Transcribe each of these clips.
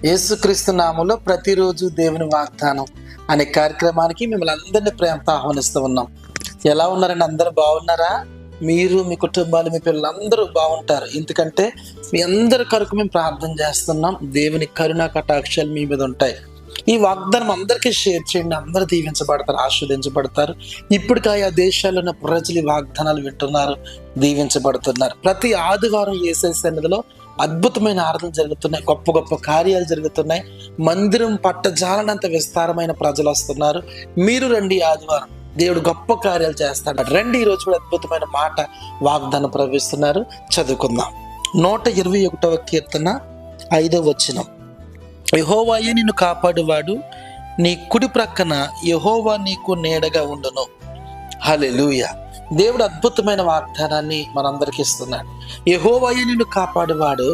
యేసుక్రీస్తు నామములో ప్రతిరోజు దేవుని వాగ్దానం అనే కార్యక్రమానికి మిమ్మల్ని అందరినీ ప్రేమతో ఆహ్వానిస్తూ ఉన్నాం. ఎలా ఉన్నారండి? అందరూ బాగున్నారా? మీరు, మీ కుటుంబాలు, మీ పిల్లలందరూ బాగుంటారు. ఎందుకంటే మీ అందరి కొరకు మేము ప్రార్థన చేస్తున్నాం. దేవుని కరుణా కటాక్షాలు మీ మీద ఉంటాయి. ఈ వాగ్దానం అందరికీ షేర్ చేయండి. అందరూ దీవించబడతారు, ఆస్వాదించబడతారు. ఇప్పటికి ఆయా దేశాల్లో ఉన్న ప్రజలు ఈ వాగ్దానాలు వింటున్నారు, దీవించబడుతున్నారు. ప్రతి ఆదివారం యేసయ్య సన్నిధిలో అద్భుతమైన ఆరాధన జరుగుతున్నాయి, గొప్ప గొప్ప కార్యాలు జరుగుతున్నాయి. మందిరం పట్టజాలనంత విస్తారమైన ప్రజలు వస్తున్నారు. మీరు రండి, ఆదివారం దేవుడు గొప్ప కార్యాలు చేస్తాడు. రండి, ఈరోజు కూడా అద్భుతమైన మాట వాగ్దానం ప్రవేశిస్తున్నారు. చదువుకుందాం. 121వ కీర్తన 5వ వచనం. యెహోవాయే నిన్ను కాపాడువాడు, నీ కుడి ప్రక్కన యెహోవా నీకు నీడగా ఉండును. హల్లెలూయా. దేవుడు అద్భుతమైన వాగ్దానాన్ని మనందరికి ఇస్తున్నాడు. యెహోవాయే నిన్ను కాపాడువాడు,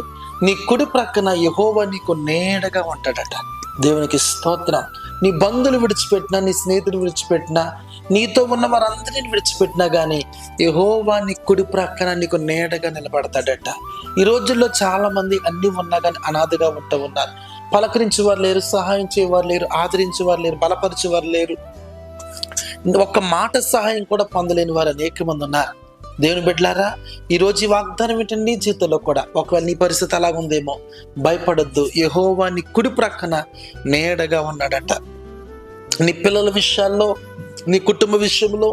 నీ కుడి ప్రక్కన యెహోవా నీకు నీడగా ఉంటాడట. దేవునికి స్తోత్రం. నీ బంధువులు విడిచిపెట్టినా, నీ స్నేహితులు విడిచిపెట్టినా, నీతో ఉన్న వారందరినీ విడిచిపెట్టినా కానీ యెహోవా నీ కుడి ప్రక్కన నీకు నీడగా నిలబడతాడట. ఈ రోజుల్లో చాలా మంది అన్ని ఉన్నా కానీ అనాథగా ఉంటూ ఉన్నారు. పలకరించేవారు లేరు, సహాయం చేయవారు లేరు, ఆదరించేవారు లేరు, బలపరిచేవారు లేరు. ఒక్క మాట సహాయం కూడా పొందలేని వారు అనేక మంది ఉన్నారు. దేవుని బిడ్డలారా, ఈరోజు ఈ వాగ్దానం ఏంటంటే నీ జీవితంలో కూడా ఒకవేళ నీ పరిస్థితి అలాగుందేమో, భయపడొద్దు. యెహోవా నీ కుడి ప్రక్కన నీడగా ఉన్నాడట. నీ పిల్లల విషయాల్లో, నీ కుటుంబ విషయంలో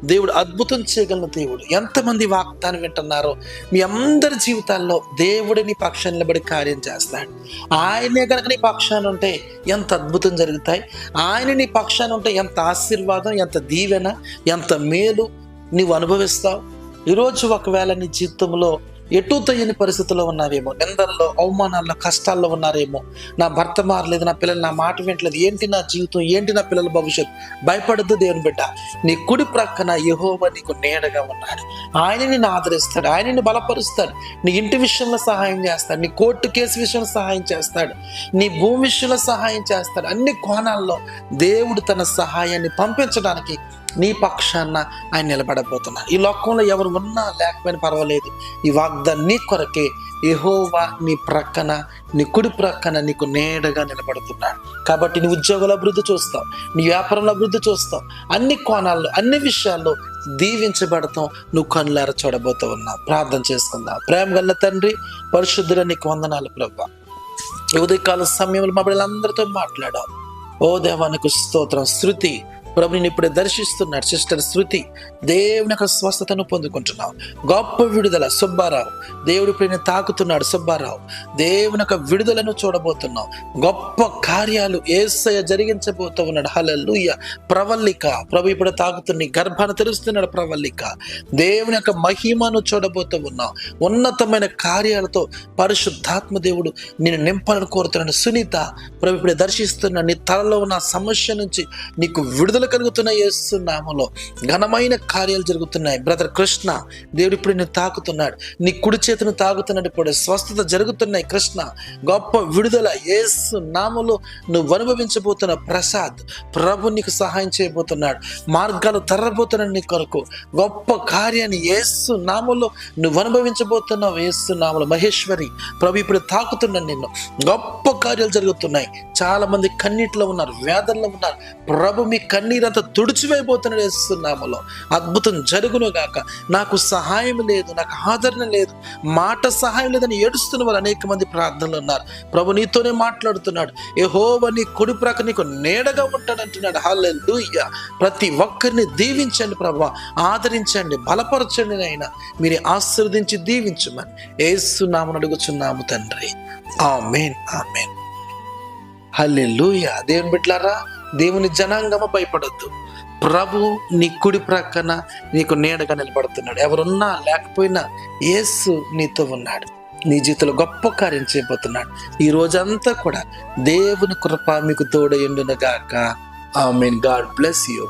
దేవుడు అద్భుతం చేయగలిగిన దేవుడు. ఎంతమంది వాగ్దానం వింటున్నారో మీ అందరి జీవితాల్లో దేవుడు నీ పక్షాన్ని నిలబడి కార్యం చేస్తాడు. ఆయనే కనుక నీ పక్షాన్ని ఉంటే ఎంత అద్భుతం జరుగుతాయి. ఆయన నీ పక్షాన్ని ఉంటే ఎంత ఆశీర్వాదం, ఎంత దీవెన, ఎంత మేలు నీవు అనుభవిస్తావు. ఈరోజు ఒకవేళ నీ జీవితంలో ఎటు తయ్యని పరిస్థితుల్లో ఉన్నారేమో, నిందల్లో, అవమానాల్లో, కష్టాల్లో ఉన్నారేమో. నా భర్త మారలేదు, నా పిల్లలు నా మాట వింటలేదు, ఏంటి నా జీవితం, ఏంటి నా పిల్లల భవిష్యత్తు. భయపడద్దు దేవుని బిడ్డ. నీ కుడి ప్రక్కన యెహోవా నీకు నీడగా ఉన్నాడు. ఆయన నిన్ను ఆదరిస్తాడు, ఆయన నిన్ను బలపరుస్తాడు. నీ ఇంటి విషయంలో సహాయం చేస్తాడు, నీ కోర్టు కేసు విషయంలో సహాయం చేస్తాడు, నీ భూమి విషయంలో సహాయం చేస్తాడు. అన్ని కోణాల్లో దేవుడు తన సహాయాన్ని పంపించడానికి నీ పక్షాన ఆయన నిలబడబోతున్నాడు. ఈ లోకంలో ఎవరు ఉన్నా లేకపోయినా పర్వాలేదు, ఈ వాగ్దానం నీ కొరకే. యెహోవా నీ ప్రక్కన, నీ కుడి ప్రక్కన నీకు నీడగా నిలబడుతున్నాడు. కాబట్టి నీ ఉద్యోగాల అభివృద్ధి చూస్తావు, నీ వ్యాపారంలో అభివృద్ధి చూస్తావు. అన్ని కోణాల్లో, అన్ని విషయాల్లో దీవించబడతాం. నువ్వు కళ్ళారా చూడబోతూ ఉన్నావు. ప్రార్థన చేసుకుందాం. ప్రేమ గల తండ్రి, పరిశుద్ధుల నీకు వందనాలు ప్రభువా. ఈ ఉదయకాల సమయంలో మా పిల్లలందరితో మాట్లాడావు. ఓ దేవానికి స్తోత్రం. శృతి ప్రభు నేను ఇప్పుడే దర్శిస్తున్నాడు. సిస్టర్ శృతి, దేవుని యొక్క స్వస్థతను పొందుకుంటున్నావు. గొప్ప విడుదల సుబ్బారావు, దేవుడు ఇప్పుడు నేను తాకుతున్నాడు. సుబ్బారావు, దేవుని యొక్క విడుదలను చూడబోతున్నావు. గొప్ప కార్యాలు యేసయ్య జరిగించబోతూ ఉన్నాడు. హల్లెలూయా. ప్రవల్లిక, ప్రభు ఇప్పుడు తాకుతున్న గర్భాన్ని తెరుస్తున్నాడు. ప్రవల్లిక, దేవుని యొక్క మహిమను చూడబోతూ ఉన్నావు. ఉన్నతమైన కార్యాలతో పరిశుద్ధాత్మ దేవుడు నేను నింపాలని కోరుతున్నాడు. సునీత, ప్రభు ఇప్పుడే దర్శిస్తున్నాడు. నీ తలలో ఉన్న సమస్య నుంచి నీకు విడుదల కలుగుతున్న యేసు నామములో ఘనమైన కార్యాలు జరుగుతున్నాయి. బ్రదర్ కృష్ణ, దేవుడు ఇప్పుడు నిన్ను తాకుతున్నాడు. నీ కుడి చేతును తాకుతున్నాడు. ఇప్పుడు స్వస్థత జరుగుతున్నాయి. కృష్ణ, గొప్ప విడుదల యేసు నామములో నువ్వు అనుభవించబోతున్న. ప్రసాద్, ప్రభు నీకు సహాయం చేయబోతున్నాడు. మార్గాలు తెరబోతున్నాడు నీ కొరకు. గొప్ప కార్యాన్ని యేసు నామములో నువ్వు అనుభవించబోతున్నావు. యేసు నామములో. మహేశ్వరి, ప్రభు ఇప్పుడు తాకుతున్నాడు నిన్ను. గొప్ప కార్యాలు జరుగుతున్నాయి. చాలా మంది కన్నీటిలో ఉన్నారు, వేదనలో ఉన్నారు. ప్రభు మీ కన్నీరంతా తుడిచివేయబోతున్నాడు యేసు నామములో. అద్భుతం జరుగును గాక. నాకు సహాయం లేదు, నాకు ఆదరణ లేదు, మాట సహాయం లేదని ఏడుస్తున్న వాళ్ళు అనేక మంది ప్రార్థనలు ఉన్నారు. ప్రభు నీతోనే మాట్లాడుతున్నాడు. యెహోవా నీ కుడి ప్రక్క నీకు నీడగా ఉంటాడంటున్నాడు. హల్లెలూయా. ప్రతి ఒక్కరిని దీవించండి ప్రభువా, ఆదరించండి, బలపరచండి. నాయనా మీరు ఆశీర్వదించి దీవించమని యేసు నామమున అడుగుచున్నాము తండ్రి. ఆమేన్, ఆమేన్. హల్లెలూయా. దేవుని బిడ్డలారా, దేవుని జనాంగమ భయపడొద్దు. ప్రభు నీ కుడి ప్రక్కన నీకు నీడగా నిలబడుతున్నాడు. ఎవరున్నా లేకపోయినా యేసు నీతో ఉన్నాడు. నీ జీవితంలో గొప్ప కార్యం చేయబోతున్నాడు. ఈ రోజంతా కూడా దేవుని కృప మీకు తోడయుండును గాక. ఆమేన్. God bless you.